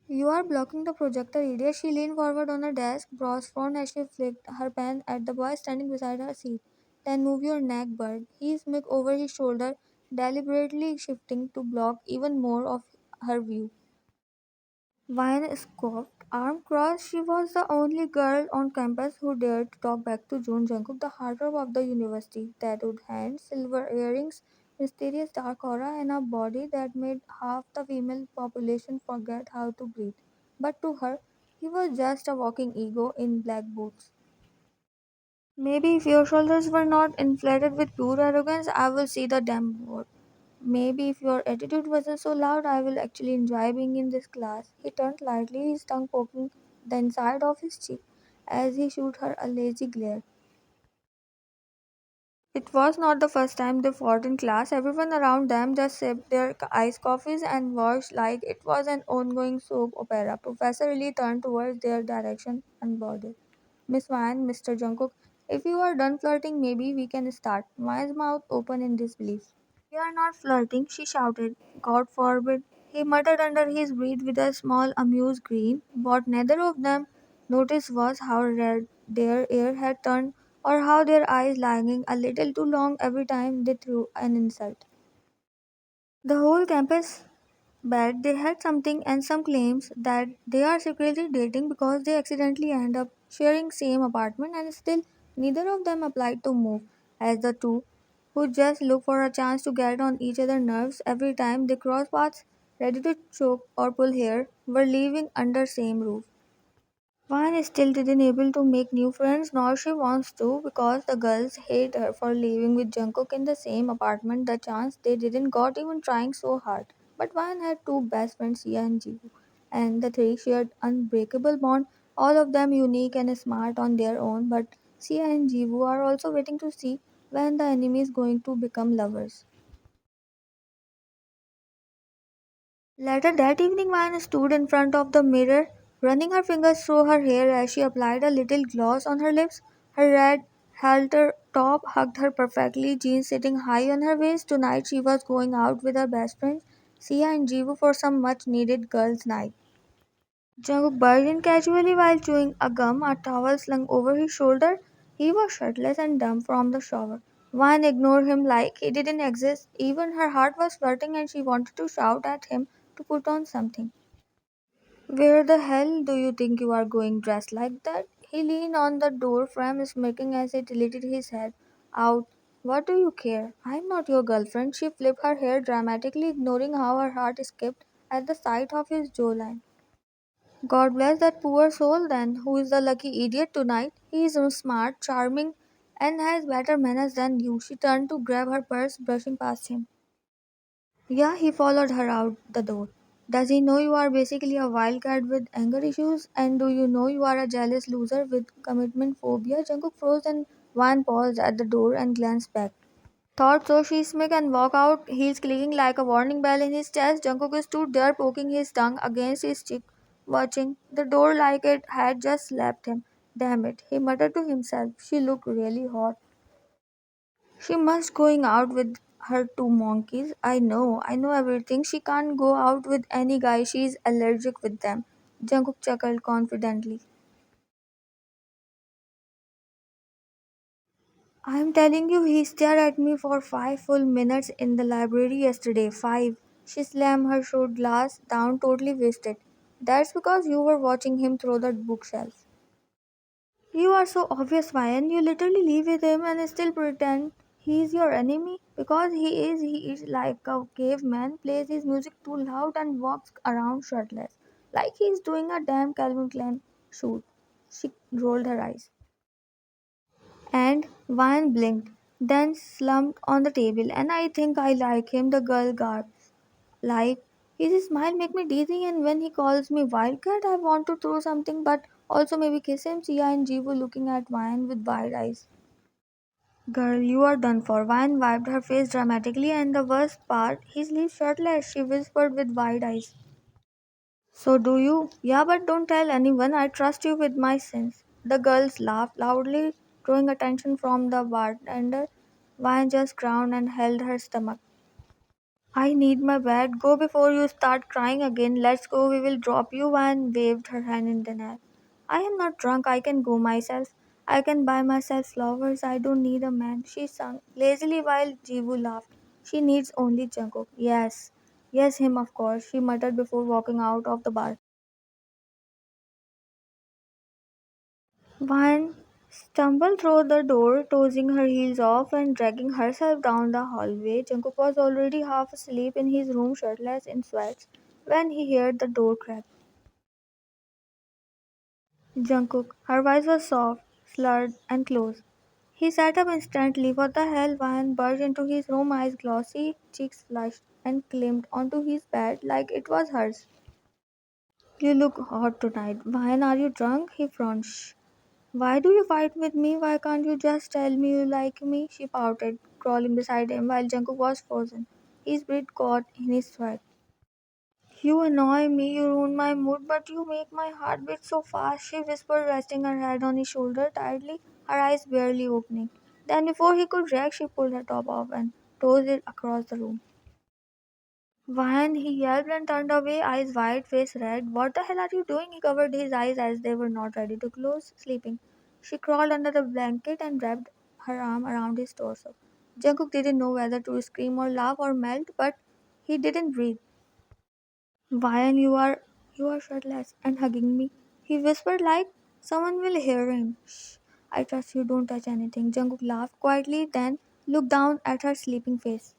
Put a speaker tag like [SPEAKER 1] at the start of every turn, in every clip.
[SPEAKER 1] You are blocking the projector, idiot. She leaned forward on her desk, brows frowned as she flicked her pen at the boy standing beside her seat. Then move your neck, bird. He smirked over his shoulder, deliberately shifting to block even more of her view. Vine scoffed, arm crossed. She was the only girl on campus who dared to talk back to Jungkook, the heartthrob of the university. Tattooed hands, silver earrings, mysterious dark aura, and a body that made half the female population forget how to breathe. But to her, he was just a walking ego in black boots. Maybe if your shoulders were not inflated with pure arrogance, I will see the damn board. Maybe if your attitude wasn't so loud, I will actually enjoy being in this class. He turned lightly, his tongue poking the inside of his cheek as he shot her a lazy glare. It was not the first time they fought in class. Everyone around them just sipped their iced coffees and watched like it was an ongoing soap opera. Professor really turned towards their direction and boarded. Miss Vine, Mr. Jungkook, if you are done flirting, maybe we can start. Vine's mouth open in disbelief. We are not flirting, she shouted. God forbid. He muttered under his breath with a small amused grin. What neither of them noticed was how red their hair had turned or how their eyes lagging a little too long every time they threw an insult. The whole campus bet they had something and some claims that they are secretly dating because they accidentally end up sharing same apartment and still neither of them applied to move as the two who just look for a chance to get on each other's nerves every time they cross paths ready to choke or pull hair were living under same roof. Vine still didn't able to make new friends, nor she wants to, because the girls hate her for living with Jungkook in the same apartment. The chance they didn't got even trying so hard. But Vine had two best friends, Sia and Jiwoo, and the three shared unbreakable bond. All of them unique and smart on their own, but Sia and Jiwoo are also waiting to see when the enemy is going to become lovers. Later that evening, Vine stood in front of the mirror, running her fingers through her hair as she applied a little gloss on her lips. Her red halter top hugged her perfectly, jeans sitting high on her waist. Tonight she was going out with her best friends, Sia and Jivu, for some much needed girls' night. Jungkook barged in casually while chewing a gum, a towel slung over his shoulder. He was shirtless and dumb from the shower. Vine ignored him like he didn't exist. Even her heart was flirting and she wanted to shout at him to put on something. Where the hell do you think you are going dressed like that? He leaned on the door frame, smirking as he tilted his head out. What do you care? I'm not your girlfriend. She flipped her hair dramatically, ignoring how her heart skipped at the sight of his jawline. God bless that poor soul then, who is the lucky idiot tonight. He is smart, charming, and has better manners than you. She turned to grab her purse, brushing past him. Yeah, he followed her out the door. Does he know you are basically a wildcat with anger issues? And do you know you are a jealous loser with commitment phobia? Jungkook froze and Van paused at the door and glanced back. Thought so, she smirked and walked out, heels clicking like a warning bell in his chest. Jungkook stood there poking his tongue against his cheek, watching the door like it had just slapped him. Damn it, he muttered to himself. She looked really hot. She must going out with her two monkeys. I know everything. She can't go out with any guy. She's allergic with them. Jungkook chuckled confidently. I'm telling you, he stared at me for 5 full minutes in the library yesterday. 5. She slammed her shot glass down, totally wasted. That's because you were watching him through the bookshelf. You are so obvious, Ryan. You literally live with him and still pretend he is your enemy because he is like a caveman, plays his music too loud and walks around shirtless. Like he's doing a damn Calvin Klein shoot. She rolled her eyes. And Ryan blinked, then slumped on the table. And I think I like him, the girl gasped. Like, his smile make me dizzy and when he calls me wildcat, I want to throw something but also maybe kiss him. Sia and Jeevu looking at Vine with wide eyes. Girl, you are done for. Vine wiped her face dramatically and the worst part, he sleeps shirtless, she whispered with wide eyes. So do you? Yeah, but don't tell anyone. I trust you with my sins. The girls laughed loudly, drawing attention from the bartender. Vine just ground and held her stomach. I need my bed. Go before you start crying again. Let's go. We will drop you. Van waved her hand in the air. I am not drunk. I can go myself. I can buy myself flowers. I don't need a man. She sung lazily while Jibu laughed. She needs only Jungkook. Yes. Yes, him of course, she muttered before walking out of the bar. Van stumbled through the door, tossing her heels off and dragging herself down the hallway. Jungkook was already half asleep in his room, shirtless in sweats, when he heard the door crack. Jungkook. Her voice was soft, slurred, and close. He sat up instantly. What the hell? Van burst into his room, eyes glossy, cheeks flushed, and climbed onto his bed like it was hers. You look hot tonight. Van, are you drunk? He frowned. Shh. Why do you fight with me? Why can't you just tell me you like me? She pouted, crawling beside him while Jungkook was frozen. His breath caught in his sweat. You annoy me, you ruin my mood, but you make my heart beat so fast, she whispered, resting her head on his shoulder tightly, her eyes barely opening. Then, before he could react, she pulled her top off and tossed it across the room. When he yelped and turned away, eyes wide, face red. What the hell are you doing? He covered his eyes as they were not ready to close, sleeping. She crawled under the blanket and wrapped her arm around his torso. Jungkook didn't know whether to scream or laugh or melt, but he didn't breathe. Why you are shirtless and hugging me? He whispered like someone will hear him. Shh, I trust you, don't touch anything. Jungkook laughed quietly, then looked down at her sleeping face.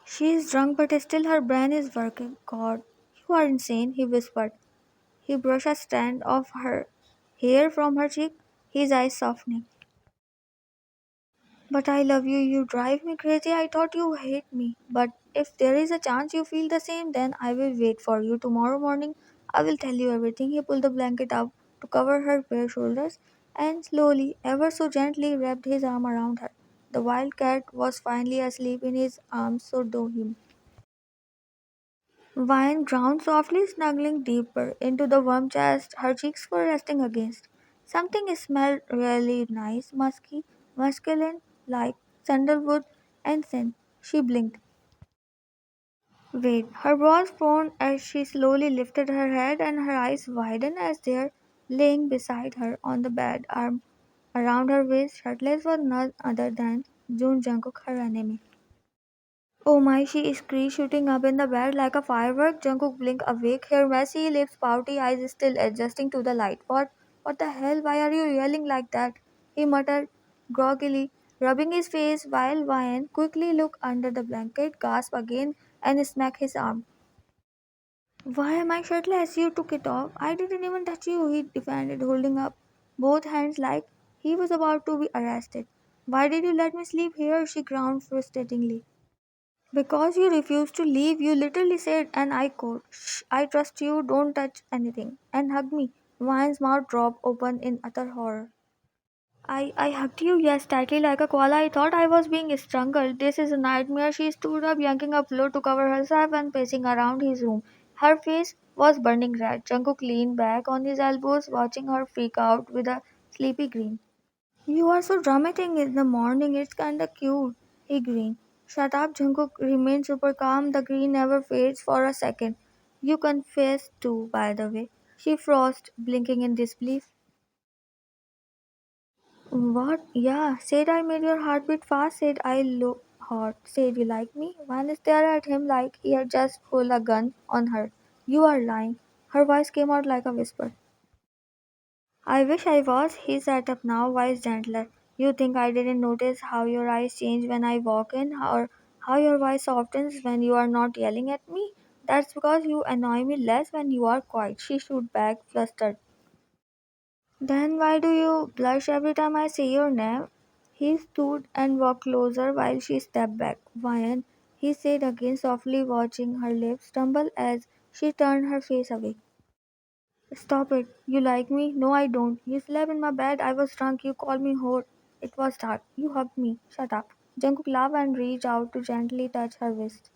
[SPEAKER 1] She is drunk, but still her brain is working. God, you are insane, he whispered. He brushed a strand of her hair from her cheek, his eyes softening. But I love you, you drive me crazy. I thought you hate me. But if there is a chance you feel the same, then I will wait for you. Tomorrow morning, I will tell you everything. He pulled the blanket up to cover her bare shoulders and slowly, ever so gently, wrapped his arm around her. The wild cat was finally asleep in his arms, so do him. Vine ground softly, snuggling deeper into the warm chest her cheeks were resting against. Something smelled really nice, musky, masculine, like sandalwood and scent. She blinked. Wait, her brows frowned as she slowly lifted her head and her eyes widened as there, laying beside her on the bed, arm around her waist, shirtless was none other than June Jungkook, her enemy. Oh my, she screamed, shooting up in the bed like a firework. Jungkook blinked awake, her messy lips, pouty eyes still adjusting to the light. What the hell? Why are you yelling like that? He muttered groggily, rubbing his face while Ryan quickly looked under the blanket, gasped again, and smacked his arm. Why am I shirtless? You took it off. I didn't even touch you, he defended, holding up both hands like he was about to be arrested. Why did you let me sleep here? She groaned frustratingly. Because you refused to leave, you literally said, and I quote, Shh, I trust you, don't touch anything, and hug me. Ryan's mouth dropped open in utter horror. I hugged you, yes, tightly like a koala. I thought I was being strangled. This is a nightmare. She stood up, yanking a pillow to cover herself and pacing around his room. Her face was burning red. Jungkook leaned back on his elbows, watching her freak out with a sleepy grin. You are so dramatic in the morning, it's kinda cute. He grinned. Shut up, Jungkook remained super calm. The grin never fades for a second. You confessed too, by the way. She froze, blinking in disbelief. What? Yeah, said I made your heart beat fast, said I look hot, said you like me. One stared at him like he had just pulled a gun on her. You are lying. Her voice came out like a whisper. I wish I was. He sat up now, voice gentler. You think I didn't notice how your eyes change when I walk in, or how your voice softens when you are not yelling at me? That's because you annoy me less when you are quiet. She shoot back, flustered. Then why do you blush every time I say your name? He stood and walked closer while she stepped back. Vian, he said again softly, watching her lips tremble as she turned her face away. Stop it. You like me? No, I don't. You slept in my bed. I was drunk. You called me hot. It was dark. You hugged me. Shut up. Jungkook laughed and reached out to gently touch her wrist.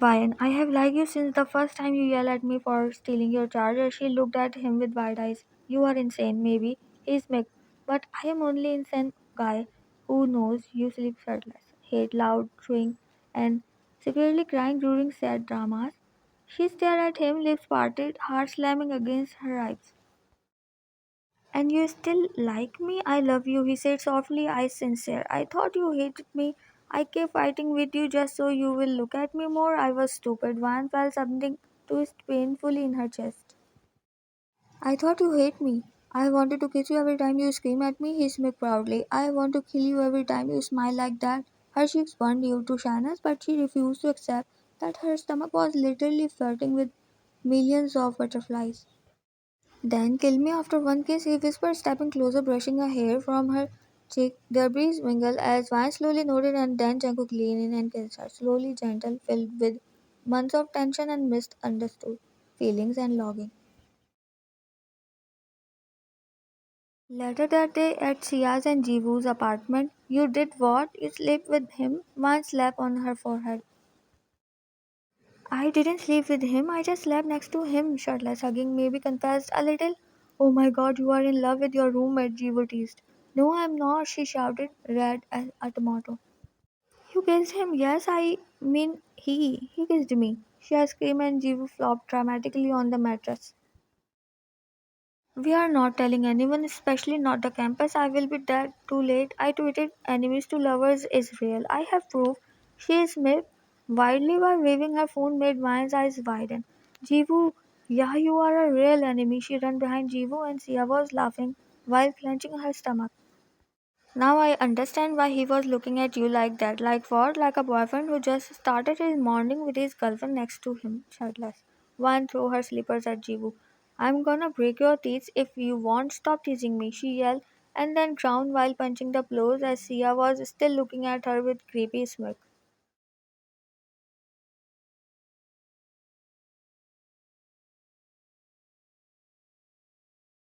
[SPEAKER 1] Ryan, I have liked you since the first time you yelled at me for stealing your charger. She looked at him with wide eyes. You are insane, maybe. He's mixed. But I am only insane guy who knows you sleep shirtless. hate loud chewing, and secretly crying during sad dramas. She stared at him, lips parted, heart slamming against her eyes. And you still like me? I love you, he said softly, eyes sincere. I thought you hated me. I kept fighting with you just so you will look at me more. I was stupid. Van felt something twist painfully in her chest. I thought you hate me. I wanted to kiss you every time you scream at me, he smirked proudly. I want to kill you every time you smile like that. Her cheeks burned due to shyness, but she refused to accept that her stomach was literally flirting with millions of butterflies. Then kill me after one kiss, he whispered, stepping closer, brushing a hair from her cheek. Their breeze mingled as Vine slowly nodded, and then Jungkook leaned in and kissed her, slowly gentle, filled with months of tension and misunderstood feelings and longing. Later that day at Sia's and Jiwoo's apartment, you did what? You slept with him? One slapped on her forehead. I didn't sleep with him, I just slept next to him, shirtless, hugging, maybe confessed a little. Oh my god, you are in love with your roommate, Jiwoo teased. No, I'm not, she shouted, red as a tomato. You kissed him? Yes, I mean he kissed me. She screamed and Jiwoo flopped dramatically on the mattress. We are not telling anyone, especially not the campus. I will be dead too late. I tweeted enemies to lovers is real. I have proof. She smiled widely while waving her phone made Mayan's eyes widen. Jivu, yeah, you are a real enemy. She ran behind Jivu and Sia was laughing while clenching her stomach. Now I understand why he was looking at you like that. Like what? Like a boyfriend who just started his morning with his girlfriend next to him, shirtless. One threw her slippers at Jivu. I'm gonna break your teeth if you won't stop teasing me, she yelled, and then frowned while punching the floors as Sia was still looking at her with creepy smirk.